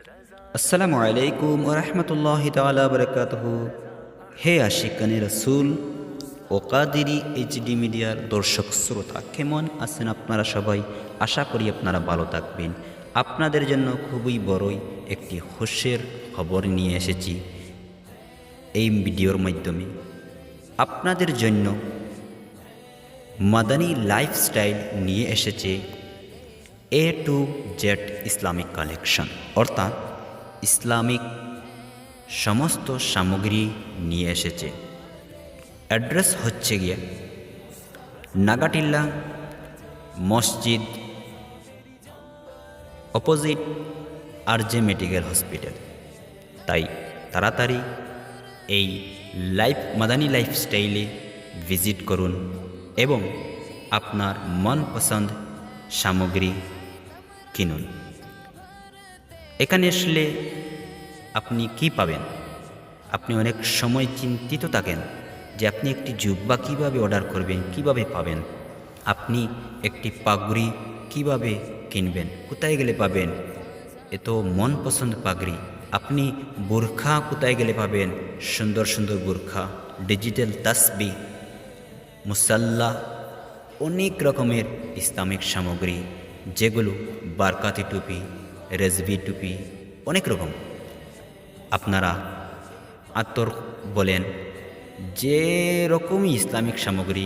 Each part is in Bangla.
আসসালামু আলাইকুম ওয়া রাহমাতুল্লাহি তাআলা ওয়া বারাকাতুহু। হে আশিকানে রাসূল ও কাদেরী এইচডি মিডিয়ার দর্শক শ্রোতা, কেমন আছেন আপনারা সবাই? আশা করি আপনারা ভালো থাকবেন। আপনাদের জন্য খুবই বড়ই একটি খুশির খবর নিয়ে এসেছি এই ভিডিওর মাধ্যমে। আপনাদের জন্য মাদানী লাইফস্টাইল নিয়ে এসেছে A to Z Islamic collection, অর্থাৎ ইসলামিক সমস্ত সামগ্রী নিয়ে এসেছে। অ্যাড্রেস হচ্ছে গিয়ে নাগাটিল্লা মসজিদ, অপোজিট RJ মেডিকেল হসপিটাল। তাই তাড়াতাড়ি এই মাদানী লাইফস্টাইলে ভিজিট করুন এবং আপনার মনপসন্দ সামগ্রী কিনুন। এখানে আসলে আপনি কি পাবেন? আপনি অনেক সময় চিন্তিত থাকেন যে আপনি একটি জুব্বা কিভাবে অর্ডার করবেন, কিভাবে পাবেন, আপনি একটি পাগড়ি কিভাবে কিনবেন, কোথায় গেলে পাবেন এত মনপসন্দ পাগড়ি, আপনি বোরখা কোথায় গেলে পাবেন, সুন্দর সুন্দর বোরখা, ডিজিটাল তাসবিহ, মুসাল্লা, অনেক রকমের ইসলামিক সামগ্রী, যেগুলো বারকাতি টুপি, রেজবি টুপি, অনেক রকম। আপনারা আতর বলেন, যে রকমই ইসলামিক সামগ্রী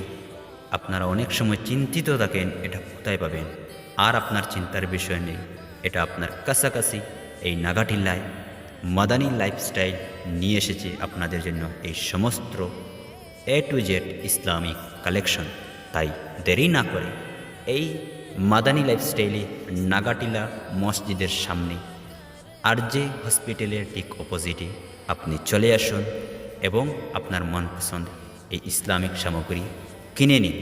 আপনারা অনেক সময় চিন্তিত থাকেন এটা কোথায় পাবেন, আর আপনার চিন্তার বিষয় নেই, এটা আপনার কাছাকাছি এই নাগাটিল্লায় মাদানী লাইফস্টাইল নিয়ে এসেছে আপনাদের জন্য এই সমস্ত A to Z Islamic collection. তাই দেরি না করে এই মাদানী লাইফস্টাইলে নাগাটিলা মসজিদের সামনে RJ হসপিটালের ঠিক অপোজিটে আপনি চলে আসুন এবং আপনার মনপসন্দ এই ইসলামিক সামগ্রী কিনে নিন।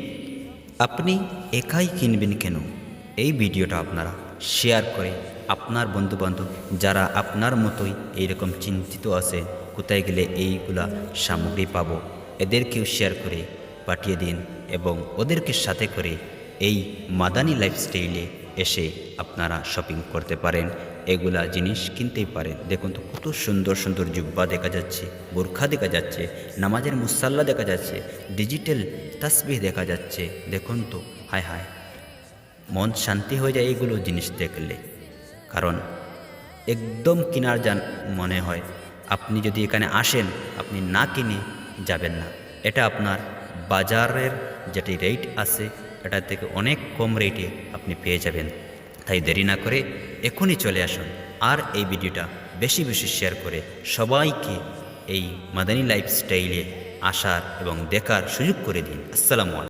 আপনি একাই কিনবেন কেন, এই ভিডিওটা আপনারা শেয়ার করে আপনার বন্ধুবান্ধব যারা আপনার মতোই এইরকম চিন্তিত আছে কোথায় গেলে এইগুলা সামগ্রী পাবো, এদেরকেও শেয়ার করে পাঠিয়ে দিন এবং ওদেরকে সাথে করে এই মাদানী লাইফস্টাইলে এসে আপনারা শপিং করতে পারেন, এগুলা জিনিস কিনতেই পারেন। দেখুন তো কত সুন্দর সুন্দর জুব্বা দেখা যাচ্ছে, বোরখা দেখা যাচ্ছে, নামাজের মুসাল্লা দেখা যাচ্ছে, ডিজিটাল তাসবিহ দেখা যাচ্ছে। দেখুন তো, হায় হায়, মন শান্তি হয়ে যায় এইগুলো জিনিস দেখলে। কারণ একদম কেনার মনে হয়, আপনি যদি এখানে আসেন আপনি না কিনে যাবেন না। এটা আপনার বাজারের যেটি রেট আছে এটা থেকে অনেক কম রেটে আপনি পেয়ে যাবেন। তাই দেরি না করে এখনই চলে আসুন আর এই ভিডিওটা বেশি বেশি শেয়ার করে সবাইকে এই মাদানী লাইফস্টাইলে আসার এবং দেখার সুযোগ করে দিন। আসসালামু আলাইকুম।